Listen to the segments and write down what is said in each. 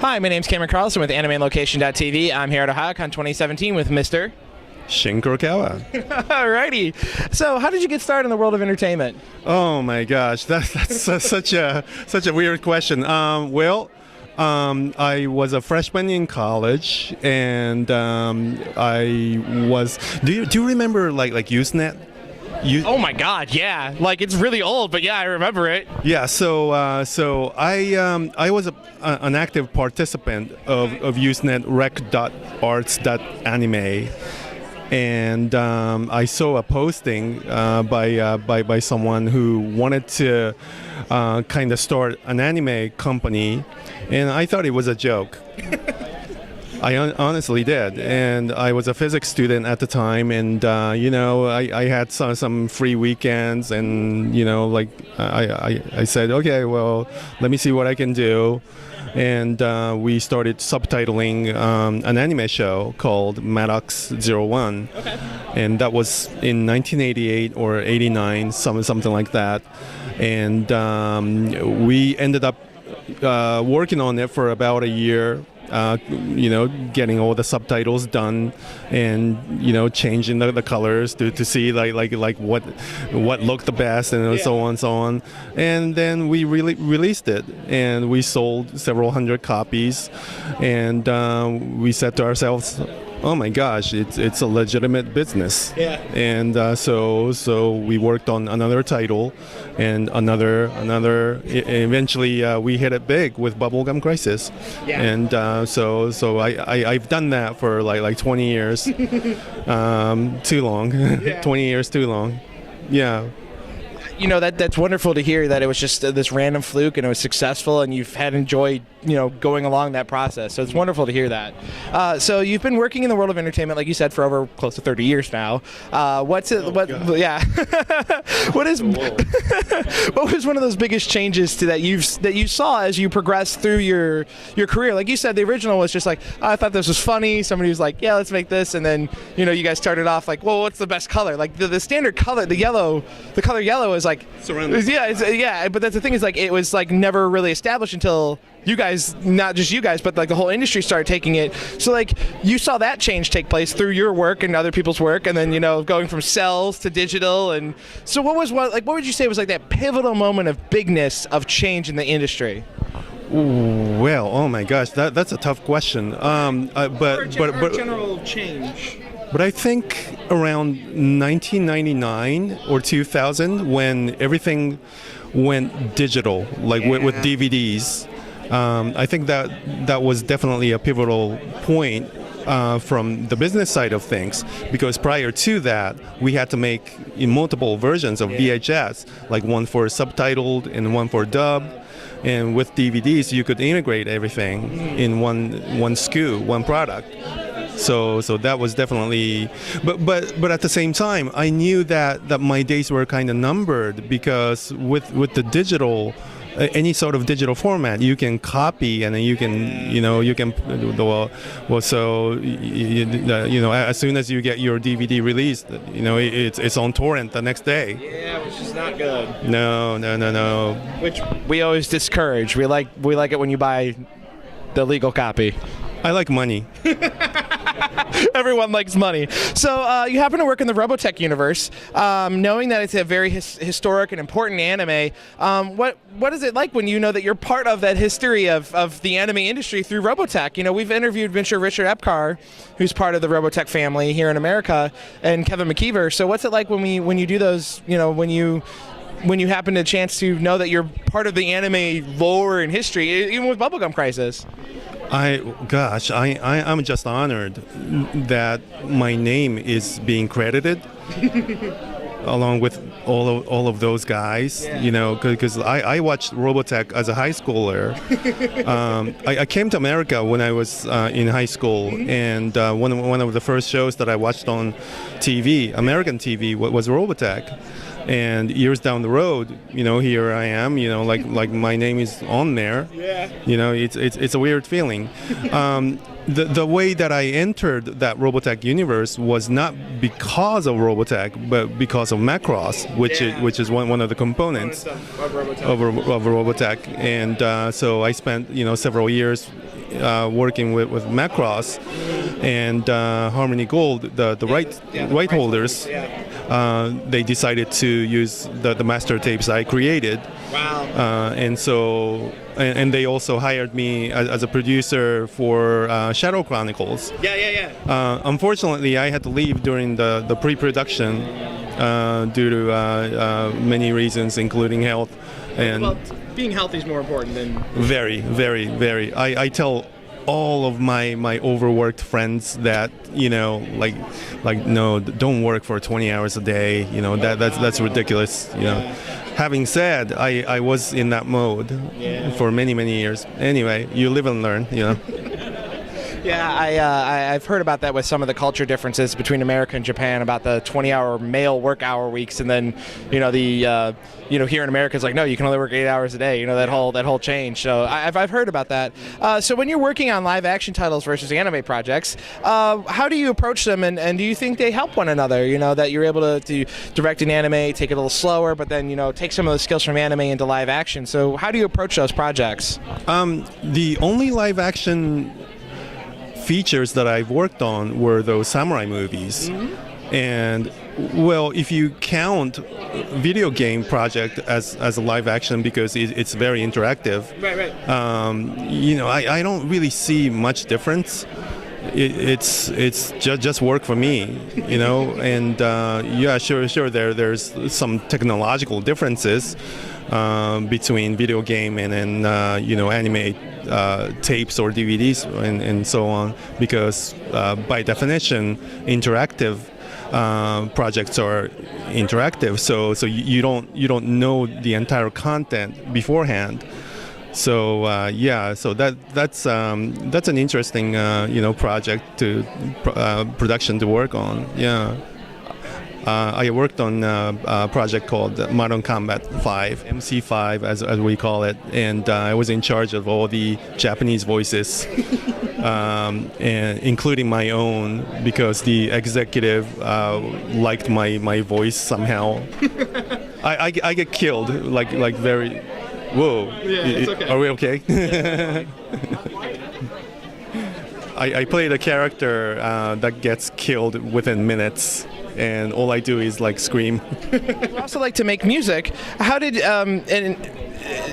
Hi, my name's Cameron Carlson with AnimeLocation.tv. I'm here at Ohayocon 2017 with Mr. Shin Kurokawa. Alrighty. So, how did you get started in the world of entertainment? Oh my gosh, that's such a weird question. I was a freshman in college, and I was. Do you remember like Usenet? Oh my God, yeah. Like it's really old, but yeah, I remember it. Yeah. So I was an active participant of Usenet rec.arts.anime. And I saw a posting by someone who wanted to kind of start an anime company, and I thought it was a joke. I honestly did, and I was a physics student at the time, and I had some free weekends, and I said, okay, well, let me see what I can do. And we started subtitling an anime show called Maddox 01. Okay. And that was in 1988 or 89, something like that. And we ended up working on it for about a year. Getting all the subtitles done, and changing the colors to see like what looked the best, and so on. And then we really released it, and we sold several hundred copies, and we said to ourselves, oh my gosh, it's a legitimate business. Yeah. And so we worked on another title, and another. Eventually, we hit it big with Bubblegum Crisis. Yeah. And so I've done that for like 20 years. Too long. Yeah. 20 years too long. Yeah. That's wonderful to hear that it was just this random fluke and it was successful and you've had enjoyed going along that process. So it's wonderful to hear that. So you've been working in the world of entertainment, like you said, for over close to 30 years now. What yeah. What was one of those biggest changes that you saw as you progressed through your career? Like you said, the original was just like, oh, I thought this was funny. Somebody was like, yeah, let's make this, and then you guys started off like, well, what's the best color? Like the standard color, the color yellow is like surrounded. Yeah, but that's the thing is like it was like never really established until you guys, not just you guys, but like the whole industry started taking it. So like you saw that change take place through your work and other people's work, and then going from cells to digital. And so what would you say was like that pivotal moment of bigness of change in the industry? Well, oh my gosh, that's a tough question. But general change. But I think around 1999 or 2000, when everything went digital, like with DVDs, I think that was definitely a pivotal point from the business side of things, because prior to that, we had to make multiple versions of VHS, like one for subtitled and one for dubbed. And with DVDs, you could integrate everything in one SKU, one product. So that was definitely, but at the same time, I knew that my days were kind of numbered, because with the digital, any sort of digital format, you can copy, and then you can as soon as you get your DVD released, it's on torrent the next day. Yeah, which is not good. No. Which we always discourage. We like it when you buy the legal copy. I like money. Everyone likes money. So you happen to work in the Robotech universe, knowing that it's a very historic and important anime. What is it like when you know that you're part of that history of the anime industry through Robotech? We've interviewed Mr. Richard Epcar, who's part of the Robotech family here in America, and Kevin McKeever. So what's it like when you do those? When you happen to chance to know that you're part of the anime lore and history, even with Bubblegum Crisis? I'm just honored that my name is being credited along with all of those guys. Yeah. Because I watched Robotech as a high schooler. I came to America when I was in high school, and one of the first shows that I watched on TV, American TV, was Robotech. And years down the road, here I am, like my name is on there. Yeah. It's a weird feeling. The way that I entered that Robotech universe was not because of Robotech, but because of Macross, which is one of the components of Robotech. And so I spent several years working with Macross and Harmony Gold, the right holders, they decided to use the master tapes I created. Wow. And they also hired me as a producer for Shadow Chronicles. Unfortunately, I had to leave during the pre-production due to many reasons, including health. And well, being healthy is more important than... Very, very, very. I tell all of my overworked friends that, like no, don't work for 20 hours a day. That's ridiculous. Having said, I was in that mode for many years. Anyway, you live and learn. Yeah, I've heard about that with some of the culture differences between America and Japan about the 20-hour male work hour weeks, and then here in America it's like, no, you can only work 8 hours a day. That whole change. So I've heard about that. So when you're working on live action titles versus anime projects, how do you approach them, and do you think they help one another? That you're able to direct an anime, take it a little slower, but then take some of the skills from anime into live action. So how do you approach those projects? The only live action features that I've worked on were those samurai movies. And well, if you count video game project as a live action, because it's very interactive, I don't really see much difference. It's just work for me, and sure there's some technological differences between video game and anime tapes or DVDs and so on, because by definition interactive projects are interactive, so you don't know the entire content beforehand. So so that's an interesting project to production to work on. I worked on a project called Modern Combat 5, MC5 as we call it, and I was in charge of all the Japanese voices, and including my own, because the executive liked my voice somehow. I get killed like very. Whoa! Yeah, it's okay. Are we okay? I played a character that gets killed within minutes, and all I do is scream. You also like to make music. How did and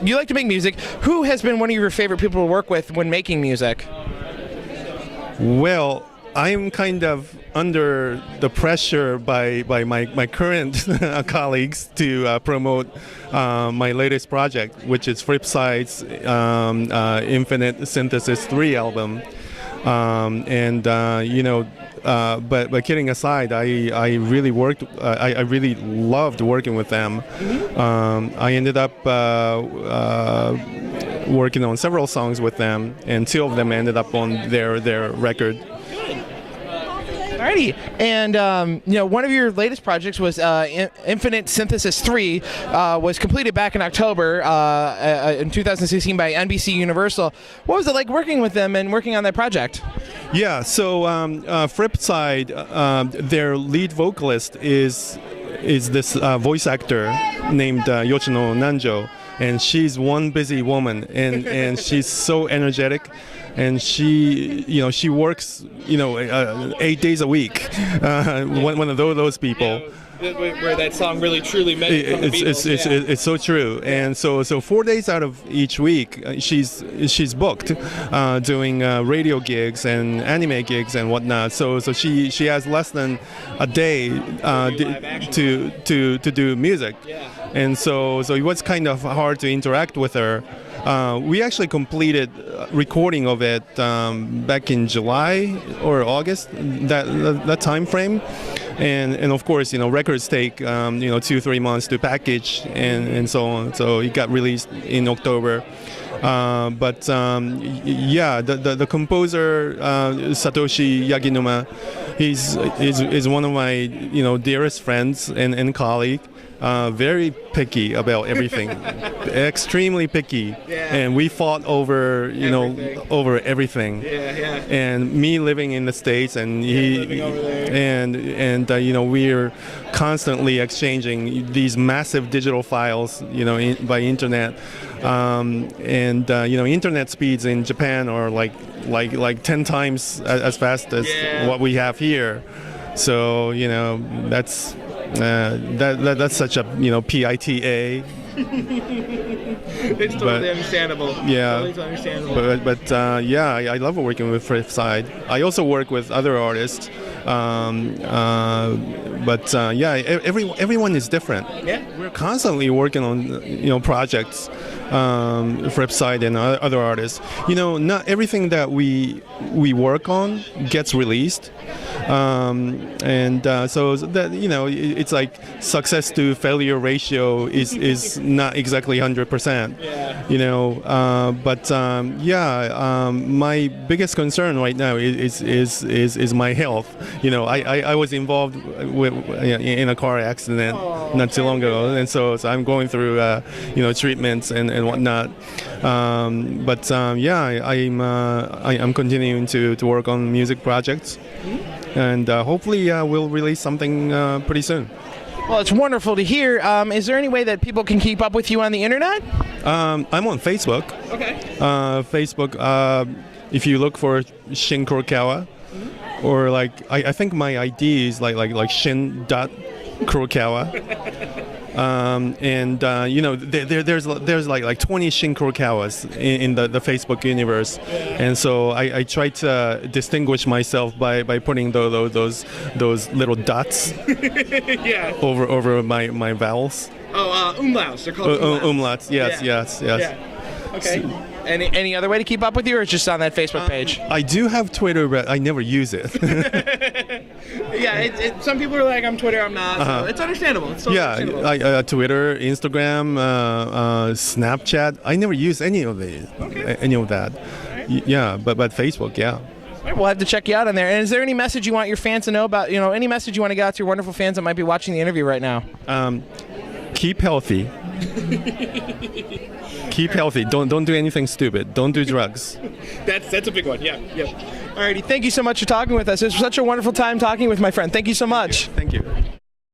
you like to make music? Who has been one of your favorite people to work with when making music? Well, I'm kind of under the pressure by my current colleagues to promote my latest project, which is Flipside's Infinite Synthesis 3 album. But kidding aside, I really I really loved working with them. I ended up working on several songs with them, and 2 of them ended up on their record. Alrighty, and one of your latest projects was Infinite Synthesis 3, was completed back in October in 2016 by NBC Universal. What was it like working with them and working on that project? Yeah, so Flipside, their lead vocalist is this voice actor named Yoshino Nanjo, and she's one busy woman, and she's so energetic. And she works 8 days a week. One of those people. Where that song really truly meant it's so true. And so 4 days out of each week, she's booked doing radio gigs and anime gigs and whatnot. So she has less than a day to do music. And so it was kind of hard to interact with her. We actually completed recording of it back in July or August, that time frame, and of course records take 2-3 months to package and so on. So it got released in October. The composer Satoshi Yaginuma, is one of my dearest friends and colleague. very picky about everything, extremely picky, and we fought over over everything. And me living in the States and he living over there. and we're constantly exchanging these massive digital files by internet, internet speeds in Japan are like 10 times as fast as what we have here. So that's that's such a PITA. It's totally understandable. Yeah, totally understandable. But I love working with Flipside. I also work with other artists, everyone is different. Yeah, we're constantly working on projects, Flipside and other artists. Not everything that we work on gets released, so that it's like success to failure ratio is not exactly 100%. My biggest concern right now is my health. I was involved in a car accident not too long ago, and so I'm going through treatments and whatnot. I'm continuing to work on music projects, and hopefully we'll release something pretty soon. Well, it's wonderful to hear. Is there any way that people can keep up with you on the internet? I'm on Facebook. Okay. Facebook, if you look for Shin Kurokawa, or I think my ID is like Shin.Kurokawa. There's like 20 Shin Kurokawas in the Facebook universe, and so I try to distinguish myself by putting those little dots over my vowels. Umlauts. They're called umlauts. Yes. Yeah. Okay. Any other way to keep up with you, or just on that Facebook page? I do have Twitter, but I never use it. Some people are like, I'm Twitter, I'm not. So it's understandable. It's totally understandable. Twitter, Instagram, Snapchat. I never use any of these. Okay. Any of that. Right. But Facebook, yeah. All right, we'll have to check you out on there. And is there any message you want your fans to know about? Any message you want to get out to your wonderful fans that might be watching the interview right now? Keep healthy. Keep healthy. Don't do anything stupid. Don't do drugs. That's a big one. Yeah. Alrighty. Thank you so much for talking with us. It was such a wonderful time talking with my friend. Thank you so much. Thank you.